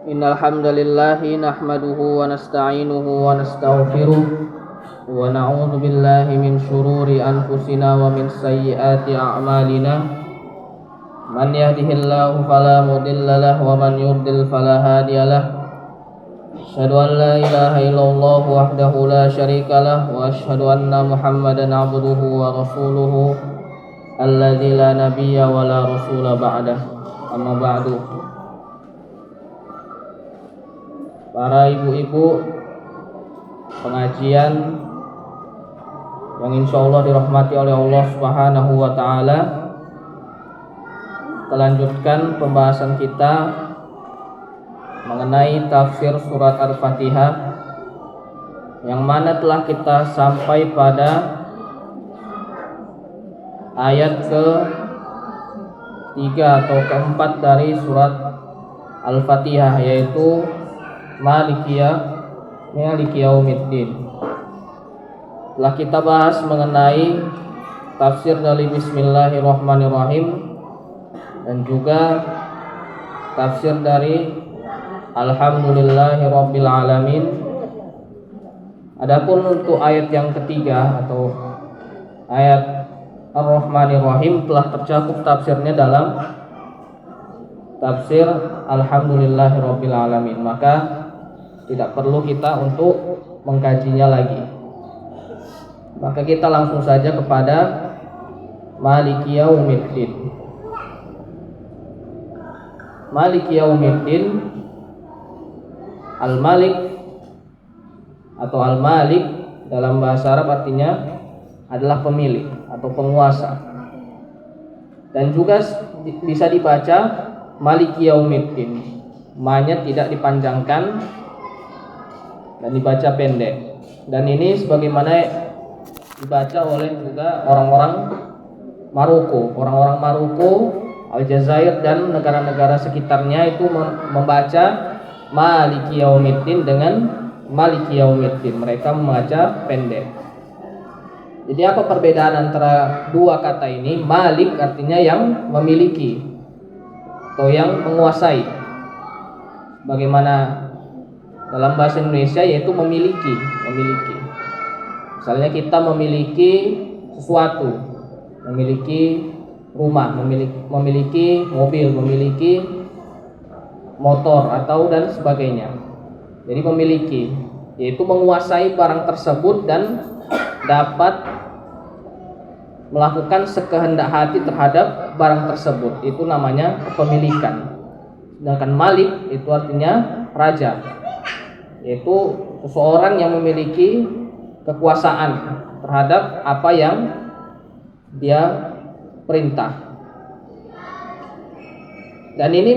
Innal hamdalillahi nahmaduhu wa nasta'inuhu wa nastaghfiruh wa na'udzu billahi min shururi anfusina wa min sayyiati a'malina. Man yahdihillahu fala mudilla lahu wa man yudlil fala hadiyalah. Asyhadu an la ilaha illallah wahdahu la syarikalah wa asyhadu anna Muhammadan 'abduhu wa rasuluhu alladzi la nabiyya wa la rasula ba'dah. Amma ba'du. Para ibu-ibu pengajian yang insya Allah dirahmati oleh Allah Subhanahu wa Ta'ala, kita lanjutkan pembahasan kita mengenai tafsir surat Al-Fatihah, yang mana telah kita sampai pada ayat ke-3 atau ke-4 dari surat Al-Fatihah, yaitu Maliki Yaumiddin. Telah kita bahas mengenai tafsir dari Bismillahirrahmanirrahim dan juga tafsir dari Alhamdulillahirabbil alamin. Adapun untuk ayat yang ketiga atau ayat Ar-Rahmanir-Rahim telah tercakup tafsirnya dalam tafsir Alhamdulillahirabbil alamin. Maka tidak perlu kita untuk mengkajinya lagi. Maka kita langsung saja kepada Maliki Yaumiddin. Maliki Yaumiddin, Al-Malik atau Al-Malik dalam bahasa Arab artinya adalah pemilik atau penguasa. Dan juga bisa dibaca Maliki Yaumiddin. Ma-nya tidak dipanjangkan dan dibaca pendek. Dan ini sebagaimana dibaca oleh juga orang-orang Maroko. Orang-orang Maroko, Aljazair dan negara-negara sekitarnya itu membaca Maliki Yaumiddin dengan Maliki Yaumiddin. Mereka membaca pendek. Jadi apa perbedaan antara dua kata ini? Malik artinya yang memiliki atau yang menguasai. Bagaimana dalam bahasa Indonesia yaitu memiliki. Misalnya kita memiliki sesuatu, memiliki rumah, memiliki mobil, memiliki motor atau dan sebagainya. Jadi memiliki yaitu menguasai barang tersebut dan dapat melakukan sekehendak hati terhadap barang tersebut. Itu namanya kepemilikan. Sedangkan malik itu artinya raja, yaitu seseorang yang memiliki kekuasaan terhadap apa yang dia perintah. Dan ini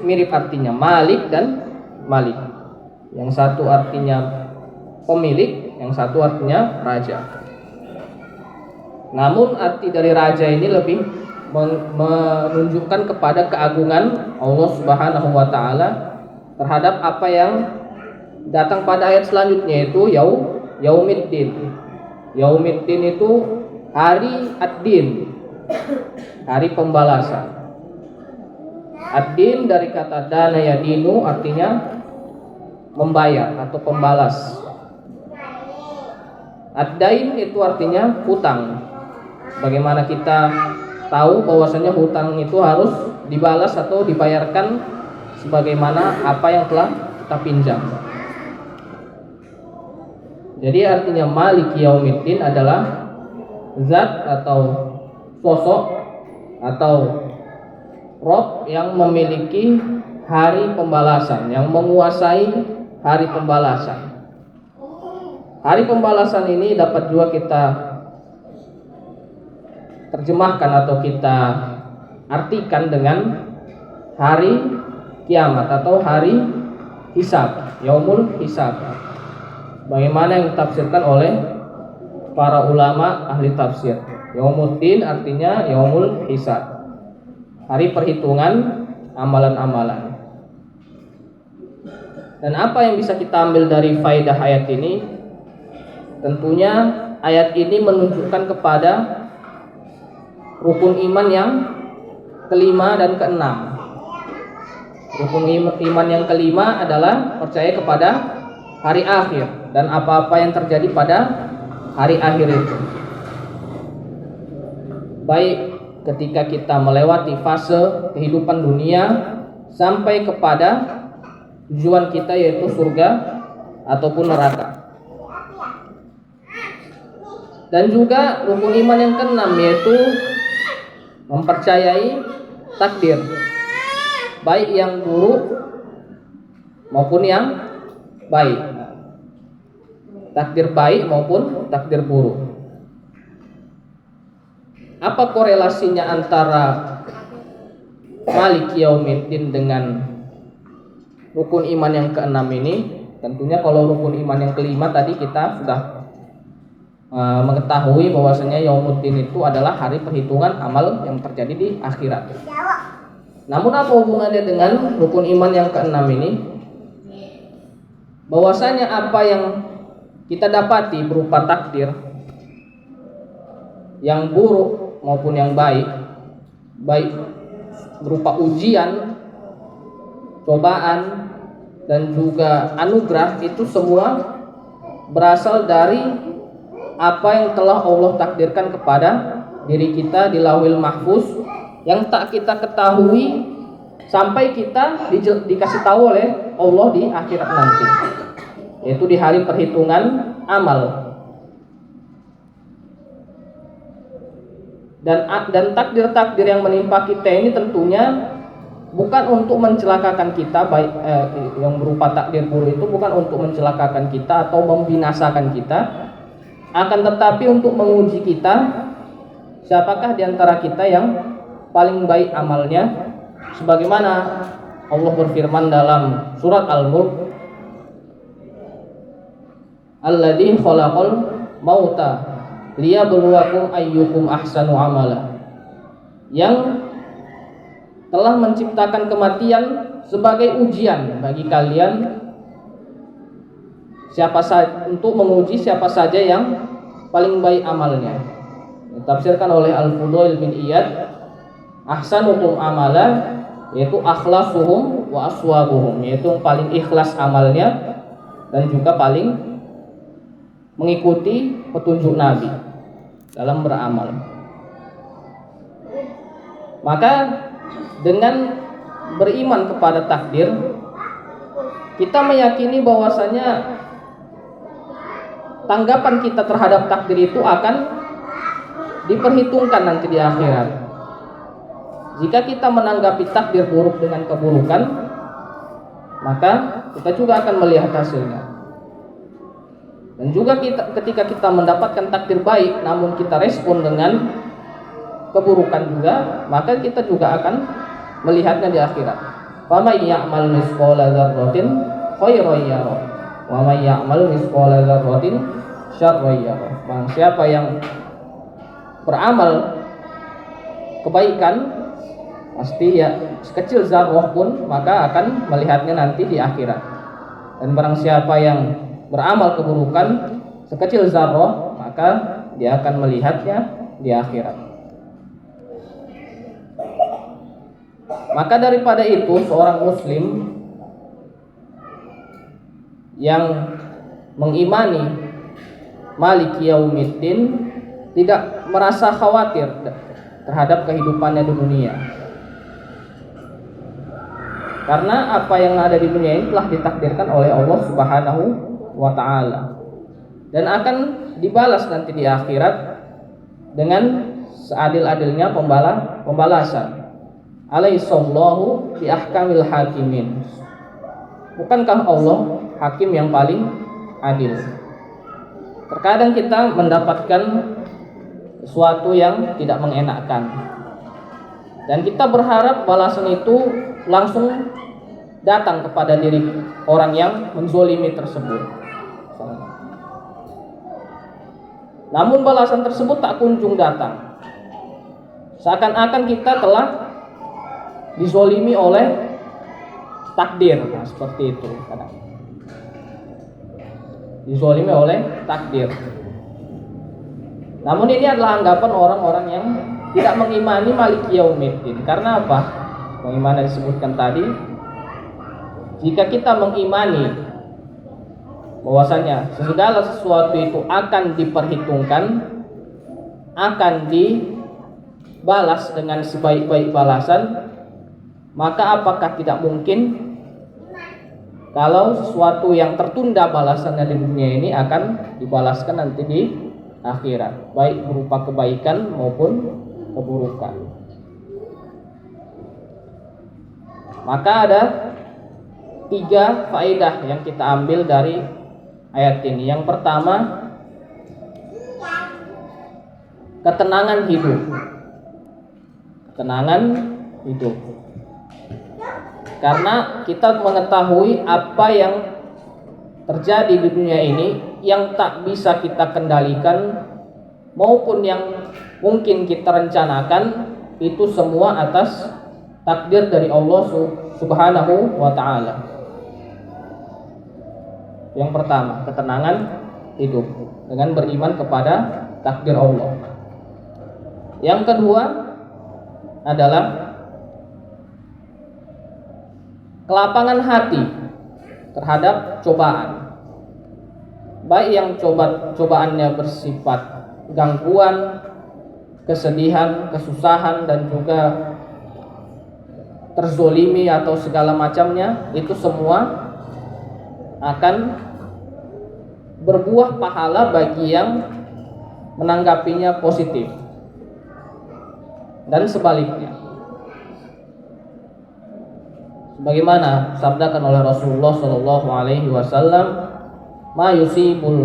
mirip artinya malik dan malik. Yang satu artinya pemilik, yang satu artinya raja. Namun arti dari raja ini lebih menunjukkan kepada keagungan Allah Subhanahu wa Ta'ala terhadap apa yang datang pada ayat selanjutnya, yaitu Yaumiddin. Yaumiddin itu hari ad-din, hari pembalasan. Ad-din dari kata dana yadinu artinya membayar atau pembalas. Ad-dain itu artinya hutang. Bagaimana kita tahu bahwasanya hutang itu harus dibalas atau dibayarkan sebagaimana apa yang telah kita pinjam. Jadi artinya Maliki Yaumiddin adalah zat atau sosok atau Rob yang memiliki hari pembalasan, yang menguasai hari pembalasan. Hari pembalasan ini dapat juga kita terjemahkan atau kita artikan dengan hari kiamat atau hari hisab, yaumul hisab. Bagaimana yang ditafsirkan oleh para ulama ahli tafsir. Yaumuddin artinya yaumul hisab, hari perhitungan amalan-amalan. Dan apa yang bisa kita ambil dari faidah ayat ini? Tentunya ayat ini menunjukkan kepada rukun iman yang kelima dan keenam. Rukun iman yang kelima adalah percaya kepada hari akhir dan apa-apa yang terjadi pada hari akhir itu. Baik ketika kita melewati fase kehidupan dunia sampai kepada tujuan kita yaitu surga ataupun neraka. Dan juga rukun iman yang keenam yaitu mempercayai takdir, baik yang buruk maupun yang baik, takdir baik maupun takdir buruk. Apa korelasinya antara Maliki Yaumiddin dengan rukun iman yang keenam ini? Tentunya kalau rukun iman yang kelima tadi kita sudah mengetahui bahwasanya Yaumuddin itu adalah hari perhitungan amal yang terjadi di akhirat. Namun apa hubungannya dengan rukun iman yang keenam ini? Bahwasanya apa yang kita dapati berupa takdir yang buruk maupun yang baik, baik berupa ujian, cobaan dan juga anugerah, itu semua berasal dari apa yang telah Allah takdirkan kepada diri kita di Lauhil Mahfuz yang tak kita ketahui sampai kita dikasih tahu oleh Allah di akhirat nanti, yaitu di hari perhitungan amal. Dan takdir-takdir yang menimpa kita ini tentunya bukan untuk mencelakakan kita, baik yang berupa takdir buruk itu bukan untuk mencelakakan kita atau membinasakan kita, akan tetapi untuk menguji kita siapakah di antara kita yang paling baik amalnya, sebagaimana Allah berfirman dalam surat Al-Mulk, alladzi khalaqal mauta liyabluwakum ayyukum ahsanu amala, yang telah menciptakan kematian sebagai ujian bagi kalian, siapa saja, untuk menguji siapa saja yang paling baik amalnya. Ditafsirkan oleh Al-Fudail bin Iyad, ahsanukum amala yaitu akhlasuhum wa aswabuhum, yaitu yang paling ikhlas amalnya dan juga paling mengikuti petunjuk Nabi dalam beramal. Maka dengan beriman kepada takdir, kita meyakini bahwasanya tanggapan kita terhadap takdir itu akan diperhitungkan nanti di akhirat. Jika kita menanggapi takdir buruk dengan keburukan, maka kita juga akan melihat hasilnya. Dan juga ketika kita mendapatkan takdir baik namun kita respon dengan keburukan juga, maka kita juga akan melihatnya di akhirat. Faman ya'mal misqala dzarratin khairan yarah wa man ya'mal misqala dzarratin syarran yarah. Siapa yang beramal kebaikan, pasti ya sekecil zarrah pun, maka akan melihatnya nanti di akhirat. Dan barang siapa yang beramal keburukan sekecil zarrah, maka dia akan melihatnya di akhirat. Maka daripada itu, seorang muslim yang mengimani Maliki Yaumiddin tidak merasa khawatir terhadap kehidupannya di dunia, karena apa yang ada di dunia ini telah ditakdirkan oleh Allah Subhanahu wa ta'ala dan akan dibalas nanti di akhirat dengan seadil-adilnya pembalasan. Alaihissallahu bi ahkamil hakimin. Bukankah Allah hakim yang paling adil? Terkadang kita mendapatkan sesuatu yang tidak mengenakkan dan kita berharap balasan itu langsung datang kepada diri orang yang menzolimi tersebut. Namun balasan tersebut tak kunjung datang. Seakan-akan kita telah dizolimi oleh takdir. Nah, seperti itu kadang. Dizolimi oleh takdir. Namun ini adalah anggapan orang-orang yang tidak mengimani Maliki Yaumiddin. Karena apa? Bagaimana disebutkan tadi, jika kita mengimani bahwasanya segala sesuatu itu akan diperhitungkan, akan dibalas dengan sebaik-baik balasan, maka apakah tidak mungkin kalau sesuatu yang tertunda balasannya di dunia ini akan dibalaskan nanti di akhirat, baik berupa kebaikan maupun keburukan. Maka ada 3 faedah yang kita ambil dari ayat ini. Yang pertama, ketenangan hidup. Ketenangan hidup. Karena kita mengetahui apa yang terjadi di dunia ini yang tak bisa kita kendalikan maupun yang mungkin kita rencanakan, itu semua atas takdir dari Allah Subhanahu wa ta'ala. Yang pertama, ketenangan hidup dengan beriman kepada takdir Allah. Yang kedua adalah kelapangan hati terhadap cobaan, baik yang cobaannya bersifat gangguan, kesedihan, kesusahan, dan juga terzolimi atau segala macamnya, itu semua akan berbuah pahala bagi yang menanggapinya positif, dan sebaliknya. Sebagaimana sabdakan oleh Rasulullah sallallahu alaihi wasallam, "Ma yusibul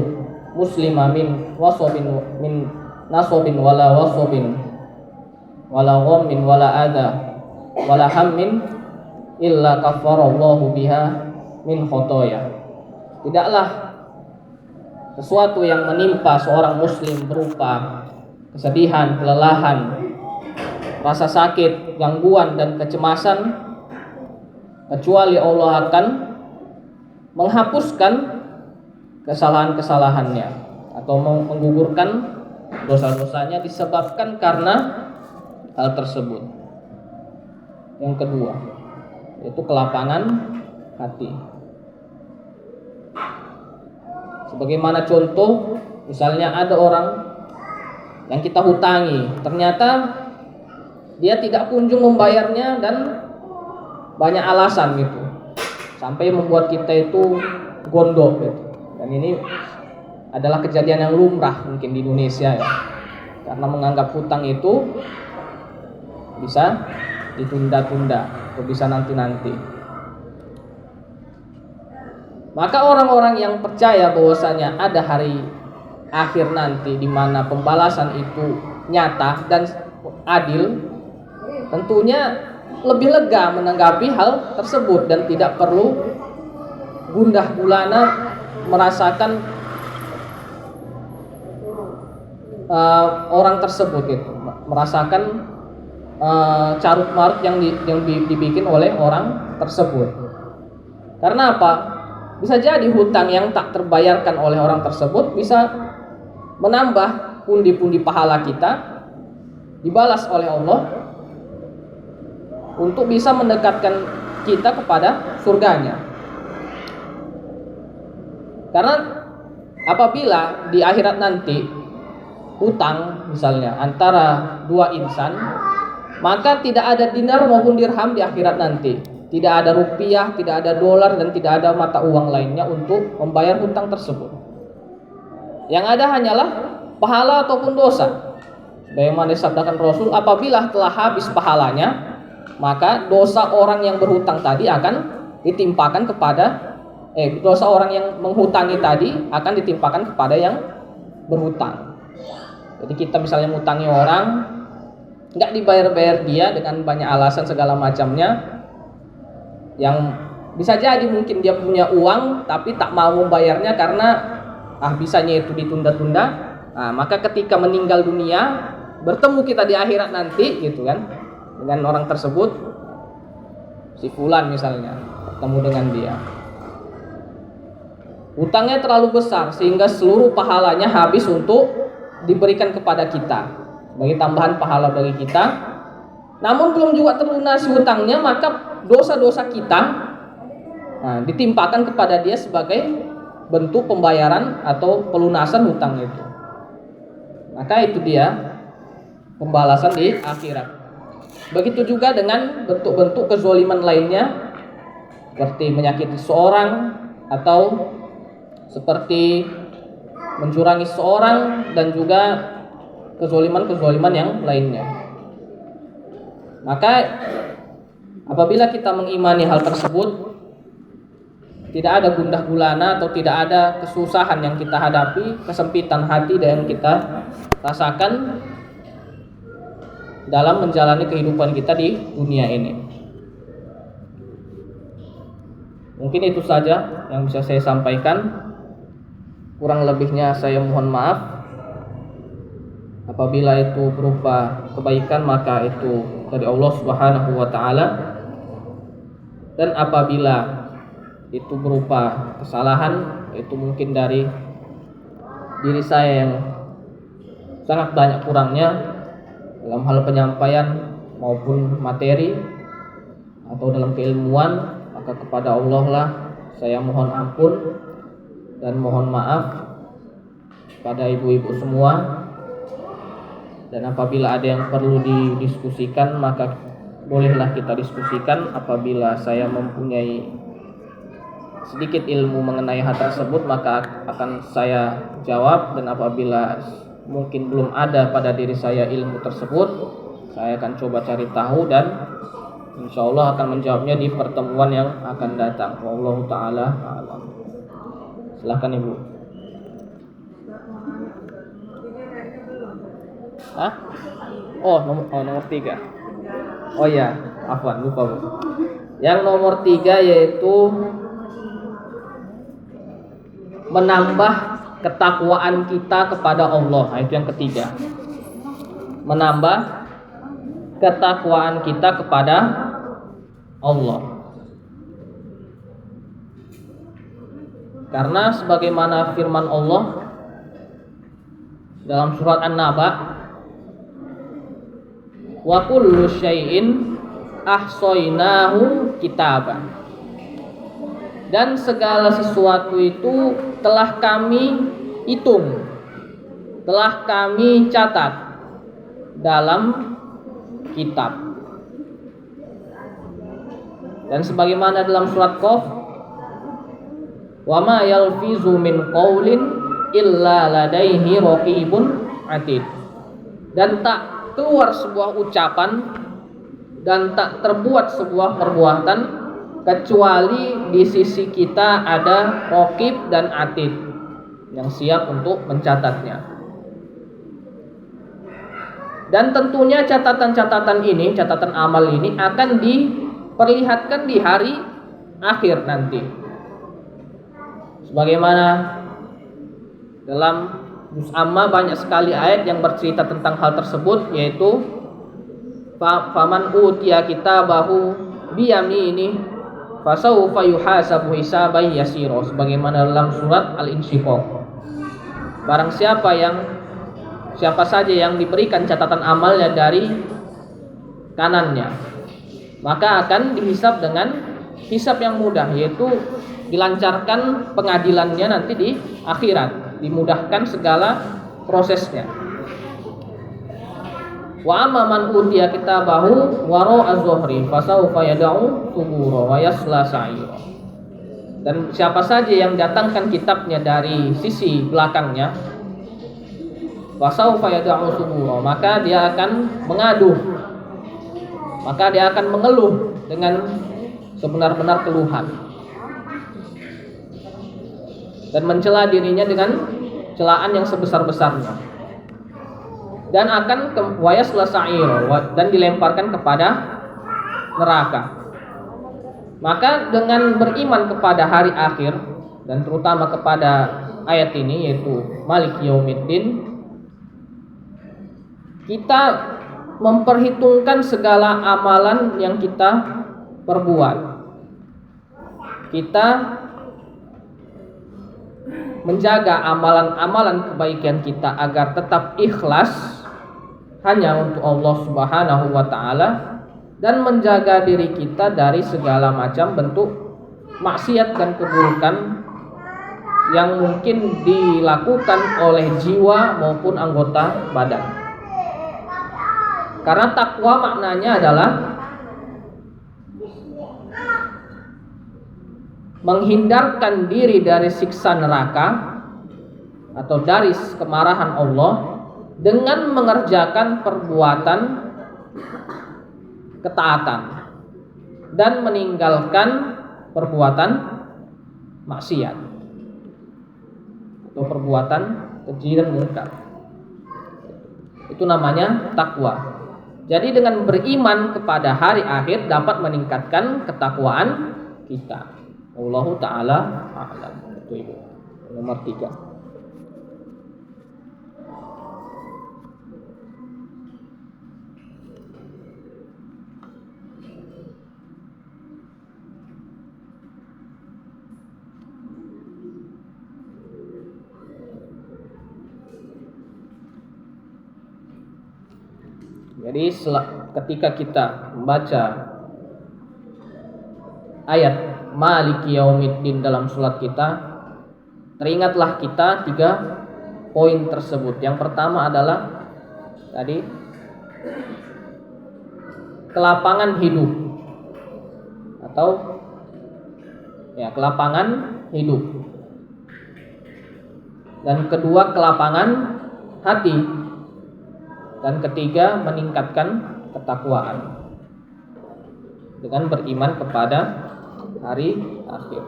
muslima min wasabin min nasabin wala wasabin wala ghammin wala adha wala hammin illa kaffarallahu biha min khotoya." Tidaklah sesuatu yang menimpa seorang muslim berupa kesedihan, kelelahan, rasa sakit, gangguan, dan kecemasan, kecuali Allah akan menghapuskan kesalahan-kesalahannya atau menggugurkan dosa-dosanya disebabkan karena hal tersebut. Yang kedua, yaitu kelapangan hati. Sebagaimana contoh, misalnya ada orang yang kita hutangi, ternyata dia tidak kunjung membayarnya dan banyak alasan gitu, sampai membuat kita itu gondok gitu. Dan ini adalah kejadian yang lumrah mungkin di Indonesia ya, karena menganggap hutang itu bisa ditunda-tunda atau bisa nanti-nanti. Maka orang-orang yang percaya bahwasanya ada hari akhir nanti di mana pembalasan itu nyata dan adil, tentunya lebih lega menanggapi hal tersebut dan tidak perlu gundah gulana merasakan orang tersebut gitu, merasakan carut marut yang dibikin oleh orang tersebut. Karena apa? Bisa jadi hutang yang tak terbayarkan oleh orang tersebut bisa menambah pundi-pundi pahala kita, dibalas oleh Allah untuk bisa mendekatkan kita kepada surganya. Karena apabila di akhirat nanti hutang misalnya antara dua insan, maka tidak ada dinar maupun dirham di akhirat nanti. Tidak ada rupiah, tidak ada dolar, dan tidak ada mata uang lainnya untuk membayar hutang tersebut. Yang ada hanyalah pahala ataupun dosa. Sebagaimana disabdakan Rasul, apabila telah habis pahalanya, maka dosa orang yang berhutang tadi akan ditimpakan kepada dosa orang yang menghutangi tadi akan ditimpakan kepada yang berhutang. Jadi kita misalnya ngutangi orang, nggak dibayar-bayar dia dengan banyak alasan segala macamnya, yang bisa jadi mungkin dia punya uang tapi tak mau membayarnya karena bisanya itu ditunda-tunda. Nah, maka ketika meninggal dunia, bertemu kita di akhirat nanti gitu kan, dengan orang tersebut, si fulan misalnya, bertemu dengan dia, hutangnya terlalu besar sehingga seluruh pahalanya habis untuk diberikan kepada kita sebagai tambahan pahala bagi kita. Namun belum juga terlunasi hutangnya, maka dosa-dosa kita ditimpakan kepada dia sebagai bentuk pembayaran atau pelunasan hutang itu. Maka itu dia pembalasan di akhirat. Begitu juga dengan bentuk-bentuk kezaliman lainnya, seperti menyakiti seorang atau seperti mencurangi seorang, dan juga kezaliman-kezaliman yang lainnya. Maka apabila kita mengimani hal tersebut, tidak ada gundah gulana atau tidak ada kesusahan yang kita hadapi, kesempitan hati yang kita rasakan dalam menjalani kehidupan kita di dunia ini. Mungkin itu saja yang bisa saya sampaikan. Kurang lebihnya saya mohon maaf. Apabila itu berupa kebaikan, maka itu dari Allah Subhanahu wa taala. Dan apabila itu berupa kesalahan, itu mungkin dari diri saya yang sangat banyak kurangnya dalam hal penyampaian maupun materi atau dalam keilmuan, maka kepada Allah lah saya mohon ampun dan mohon maaf pada ibu-ibu semua. Dan apabila ada yang perlu didiskusikan, maka bolehlah kita diskusikan. Apabila saya mempunyai sedikit ilmu mengenai hal tersebut, maka akan saya jawab. Dan apabila mungkin belum ada pada diri saya ilmu tersebut, saya akan coba cari tahu dan insya Allah akan menjawabnya di pertemuan yang akan datang. Wallahu ta'ala a'lam. Silakan Ibu. Nomor 3. Oh ya, afwan, lupa Bu. Yang nomor 3 yaitu menambah ketakwaan kita kepada Allah. Itu yang ketiga. Menambah ketakwaan kita kepada Allah. Karena sebagaimana firman Allah dalam surat An-Naba, wa kullu syai'in ahsaynahu kitaban. Dan segala sesuatu itu telah kami hitung, telah kami catat dalam kitab. Dan sebagaimana dalam surat Qaf, wa ma yalfizu min qaulin illa ladaihi raqibun atid. Dan tak keluar sebuah ucapan dan tak terbuat sebuah perbuatan kecuali di sisi kita ada raqib dan atid yang siap untuk mencatatnya. Dan tentunya catatan-catatan ini, catatan amal ini akan diperlihatkan di hari akhir nanti. Sebagaimana dalam Juz Amma banyak sekali ayat yang bercerita tentang hal tersebut, yaitu faman utiya kitabahu biyamini fasawfa yuhasabu hisaban yasira, sebagaimana dalam surat Al-Insyiqaq. Barang siapa saja yang diberikan catatan amalnya dari kanannya, maka akan dihisab dengan hisab yang mudah, yaitu dilancarkan pengadilannya nanti di akhirat, dimudahkan segala prosesnya. Wa amma man utiya kitabahu wara'a zuhri fasawfa yad'u thubura wa yasla sa'ira. Dan siapa saja yang datangkan kitabnya dari sisi belakangnya, fasawfa yad'u thubura, maka dia akan mengaduh, maka dia akan mengeluh dengan sebenar-benar keluhan dan mencela dirinya dengan celaan yang sebesar-besarnya, dan akan wayasla sa'ir, dan dilemparkan kepada neraka. Maka dengan beriman kepada hari akhir dan terutama kepada ayat ini, yaitu Malik Yaumiddin, kita memperhitungkan segala amalan yang kita perbuat. Kita menjaga amalan-amalan kebaikan kita agar tetap ikhlas hanya untuk Allah Subhanahu wa taala, dan menjaga diri kita dari segala macam bentuk maksiat dan keburukan yang mungkin dilakukan oleh jiwa maupun anggota badan. Karena takwa maknanya adalah menghindarkan diri dari siksa neraka atau dari kemarahan Allah dengan mengerjakan perbuatan ketaatan dan meninggalkan perbuatan maksiat atau perbuatan keji dan munkar. Itu namanya takwa. Jadi dengan beriman kepada hari akhir dapat meningkatkan ketakwaan kita. Allahu ta'ala a'lam. Itu Ibu. Nomor 3. Jadi ketika kita membaca ayat Maliki Yaumiddin dalam sholat kita, teringatlah kita 3 poin tersebut. Yang pertama adalah tadi kelapangan hidup atau kelapangan hidup. Dan kedua kelapangan hati. Dan ketiga meningkatkan ketakwaan dengan beriman kepada hari akhir.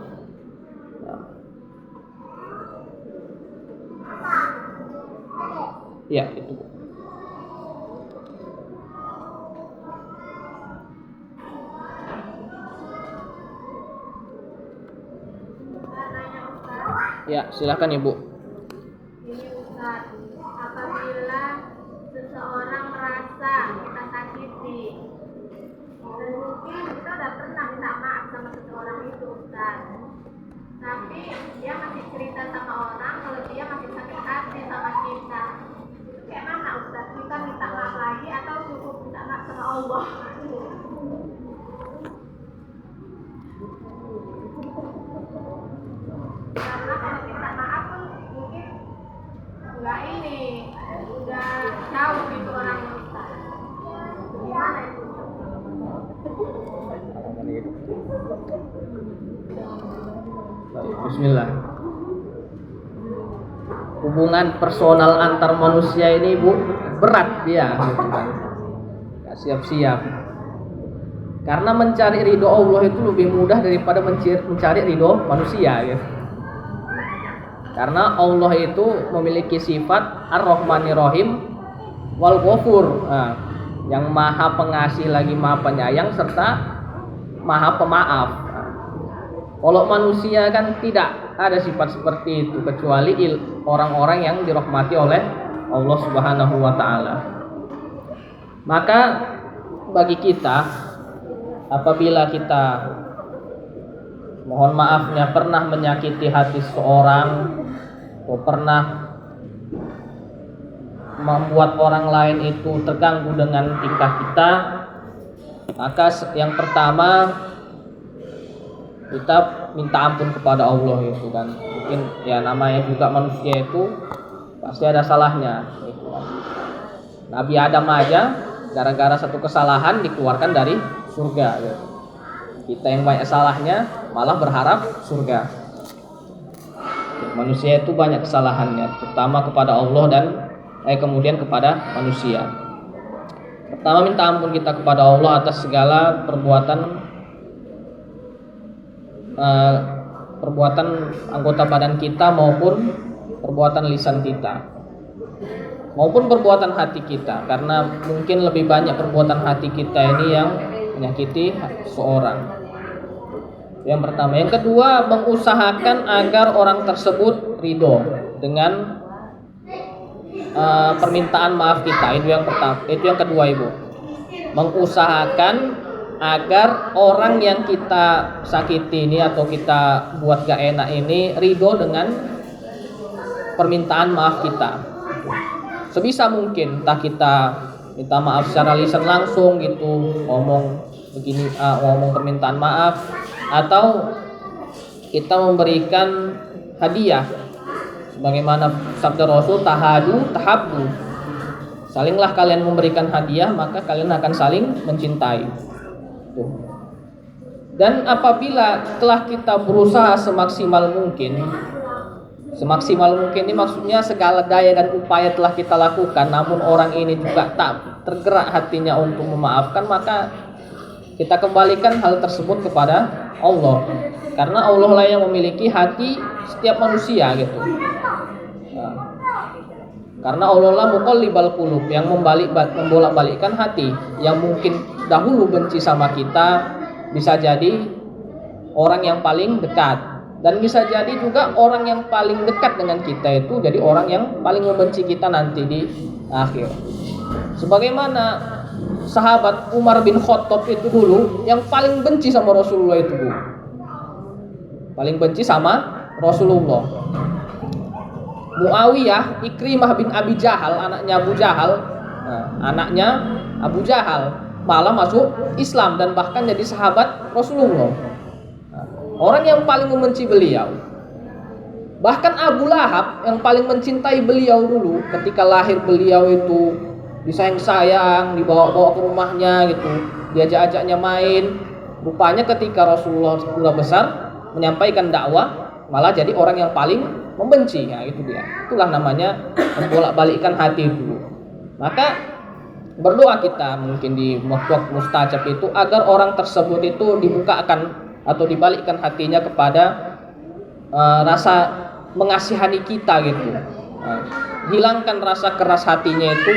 Ya, itu. Ya, silakan Ibu. Ini Ustaz, apabila seseorang merasa kita sakiti dan mungkin kita udah pernah minta maaf sama seseorang itu Ustaz, tapi dia masih cerita sama orang kalau dia masih sakit hati sama kita, itu kayak mana Ustaz? Kita minta maaf lagi atau cukup minta maaf sama Allah? Karena kalau minta maaf pun mungkin enggak jauh gitu orang Ustaz. Gimana itu? Bismillah. Hubungan personal antar manusia ini Bu berat dia, gitu kan. Gak siap-siap. Karena mencari ridho Allah itu lebih mudah daripada mencari ridho manusia, gitu. Karena Allah itu memiliki sifat Ar-Rahmanir Rahim wal Ghafur, yang maha pengasih lagi maha penyayang serta maha pemaaf. Kalau manusia kan tidak ada sifat seperti itu kecuali orang-orang yang dirahmati oleh Allah Subhanahu wa taala. Maka bagi kita apabila kita mohon maafnya pernah menyakiti hati seseorang atau pernah membuat orang lain itu terganggu dengan tingkah kita, maka yang pertama kita minta ampun kepada Allah, itu kan. Mungkin ya namanya juga manusia itu pasti ada salahnya, gitu kan. Nabi Adam aja gara-gara satu kesalahan dikeluarkan dari surga, gitu. Kita yang banyak salahnya malah berharap surga. Manusia itu banyak kesalahannya, terutama kepada Allah dan kemudian kepada manusia. Pertama minta ampun kita kepada Allah atas segala perbuatan anggota badan kita maupun perbuatan lisan kita maupun perbuatan hati kita, karena mungkin lebih banyak perbuatan hati kita ini yang menyakiti seorang. Yang pertama. Yang kedua, mengusahakan agar orang tersebut ridho dengan permintaan maaf kita. Itu yang pertama. Itu yang kedua, Ibu. Mengusahakan agar orang yang kita sakiti ini atau kita buat gak enak ini ridho dengan permintaan maaf kita. Sebisa mungkin, entah kita minta maaf secara lisan langsung gitu, ngomong begini, ngomong permintaan maaf, atau kita memberikan hadiah. Sebagaimana sabda Rasul, tahadu tahabbu. Salinglah kalian memberikan hadiah, maka kalian akan saling mencintai. Tuh. Dan apabila telah kita berusaha semaksimal mungkin ini maksudnya segala daya dan upaya telah kita lakukan, namun orang ini juga tak tergerak hatinya untuk memaafkan, maka kita kembalikan hal tersebut kepada Allah, karena Allah lah yang memiliki hati setiap manusia gitu. Nah, karena Allah lah muqallibal qulub, yang membolak-balikkan hati. Yang mungkin dahulu benci sama kita bisa jadi orang yang paling dekat, dan bisa jadi juga orang yang paling dekat dengan kita itu jadi orang yang paling membenci kita nanti di akhir. Sebagaimana sahabat Umar bin Khattab itu dulu yang paling benci sama Rasulullah itu, Bu. Paling benci sama Rasulullah. Muawiyah, Ikrimah bin Abi Jahal, anaknya Abu Jahal malah masuk Islam dan bahkan jadi sahabat Rasulullah. Orang yang paling membenci beliau. Bahkan Abu Lahab yang paling mencintai beliau dulu, ketika lahir beliau itu disayang-sayang, dibawa-bawa ke rumahnya gitu, diajak-ajaknya main. Rupanya ketika Rasulullah sudah besar menyampaikan dakwah, malah jadi orang yang paling membenci. Nah, itu dia. Itulah namanya membolak-balikkan hati dulu. Maka berdoa kita mungkin di waktu mustajab itu agar orang tersebut itu dibukakan atau dibalikkan hatinya kepada rasa mengasihani kita gitu. Hilangkan rasa keras hatinya itu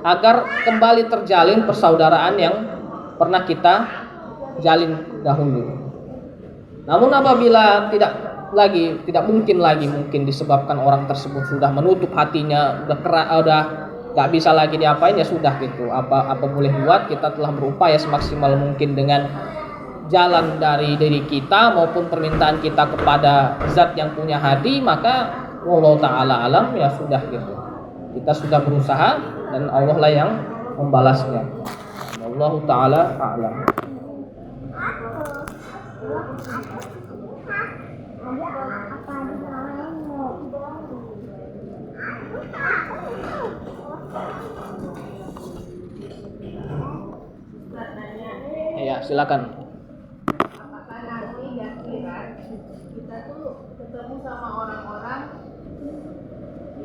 agar kembali terjalin persaudaraan yang pernah kita jalin dahulu. Namun apabila tidak mungkin disebabkan orang tersebut sudah menutup hatinya, udah nggak bisa lagi diapain, ya sudah gitu. Apa boleh buat, kita telah berupaya semaksimal mungkin dengan jalan dari diri kita maupun permintaan kita kepada zat yang punya hati, maka Allah Ta'ala alam, ya sudah gitu. Kita sudah berusaha dan Allah lah yang membalasnya. Allah Ta'ala alam. Ya, silakan. Apakah nanti di akhirat kita tuh ketemu sama orang-orang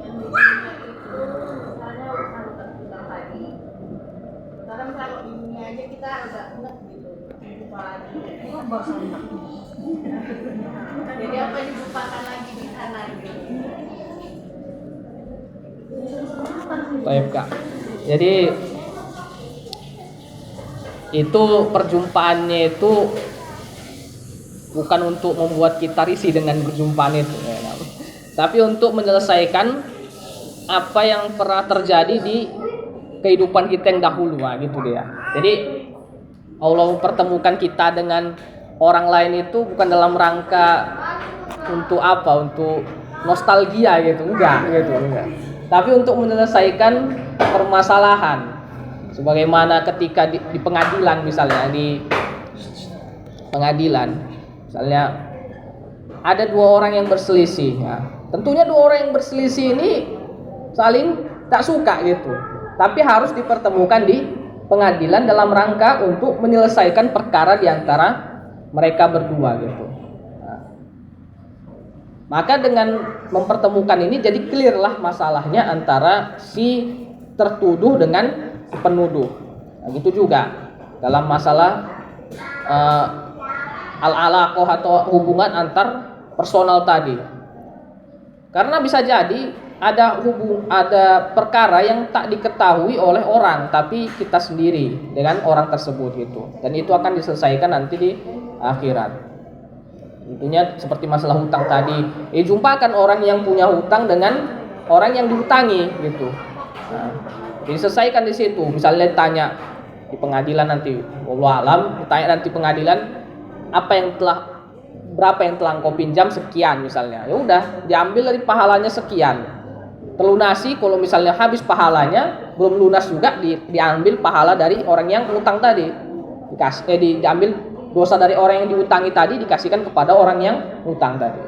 yang di dunia itu misalnya urusan kita tadi. Sekarang kalau di dunia aja kita udah enak gitu, lupa lagi. Jadi apa yang dilupakan lagi di sana gitu. Baik, Kak. Jadi itu perjumpaannya itu bukan untuk membuat kita risih dengan perjumpaan itu, tapi untuk menyelesaikan apa yang pernah terjadi di kehidupan kita yang dahulu, gitu dia. Jadi Allah mempertemukan kita dengan orang lain itu bukan dalam rangka untuk nostalgia gitu, enggak. Tapi untuk menyelesaikan permasalahan. Sebagaimana ketika di pengadilan misalnya, misalnya ada dua orang yang berselisih, ya. Tentunya dua orang yang berselisih ini saling tak suka gitu, tapi harus dipertemukan di pengadilan dalam rangka untuk menyelesaikan perkara di antara mereka berdua gitu. Nah, maka dengan mempertemukan ini jadi clear lah masalahnya antara si tertuduh dengan penuduh. Nah, gitu juga dalam masalah al-alaqah atau hubungan antar personal tadi. Karena bisa jadi ada perkara yang tak diketahui oleh orang, tapi kita sendiri dengan orang tersebut gitu. Dan itu akan diselesaikan nanti di akhirat. Intinya seperti masalah hutang tadi, jumpakan orang yang punya hutang dengan orang yang dihutangi gitu. Nah, diselesaikan di situ. Misalnya ditanya di pengadilan nanti, wallahu alam, ditanya nanti pengadilan berapa yang telah engkau pinjam, sekian misalnya. Ya udah, diambil dari pahalanya sekian. Terlunasi, kalau misalnya habis pahalanya belum lunas juga, diambil pahala dari orang yang utang tadi. Diambil dosa dari orang yang diutangi tadi dikasihkan kepada orang yang utang tadi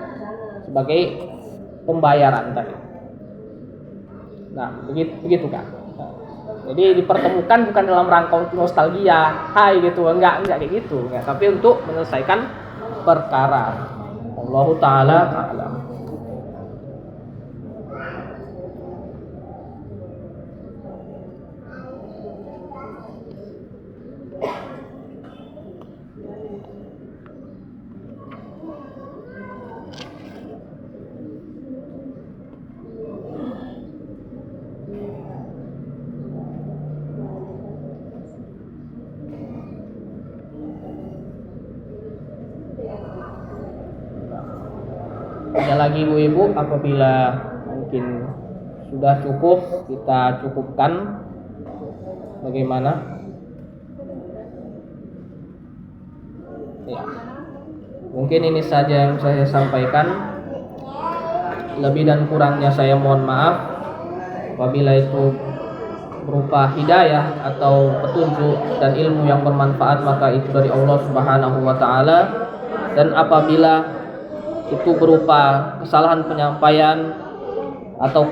sebagai pembayaran tadi. Nah, begitu kan. Jadi dipertemukan bukan dalam rangka untuk nostalgia, hai gitu, enggak kayak gitu, enggak, tapi untuk menyelesaikan perkara. Allahu taala a'lam. Ada lagi ibu-ibu, apabila mungkin sudah cukup kita cukupkan. Bagaimana? Ya. Mungkin ini saja yang saya sampaikan. Lebih dan kurangnya saya mohon maaf. Apabila itu berupa hidayah atau petunjuk dan ilmu yang bermanfaat, maka itu dari Allah Subhanahu wa taala. Dan apabila itu berupa kesalahan penyampaian atau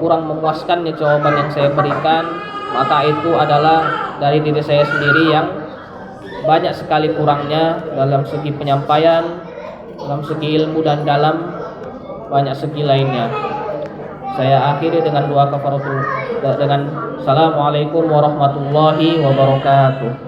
kurang memuaskannya jawaban yang saya berikan, maka itu adalah dari diri saya sendiri yang banyak sekali kurangnya dalam segi penyampaian, dalam segi ilmu, dan dalam banyak segi lainnya. Saya akhiri dengan doa kafaratul, dengan Assalamualaikum warahmatullahi wabarakatuh.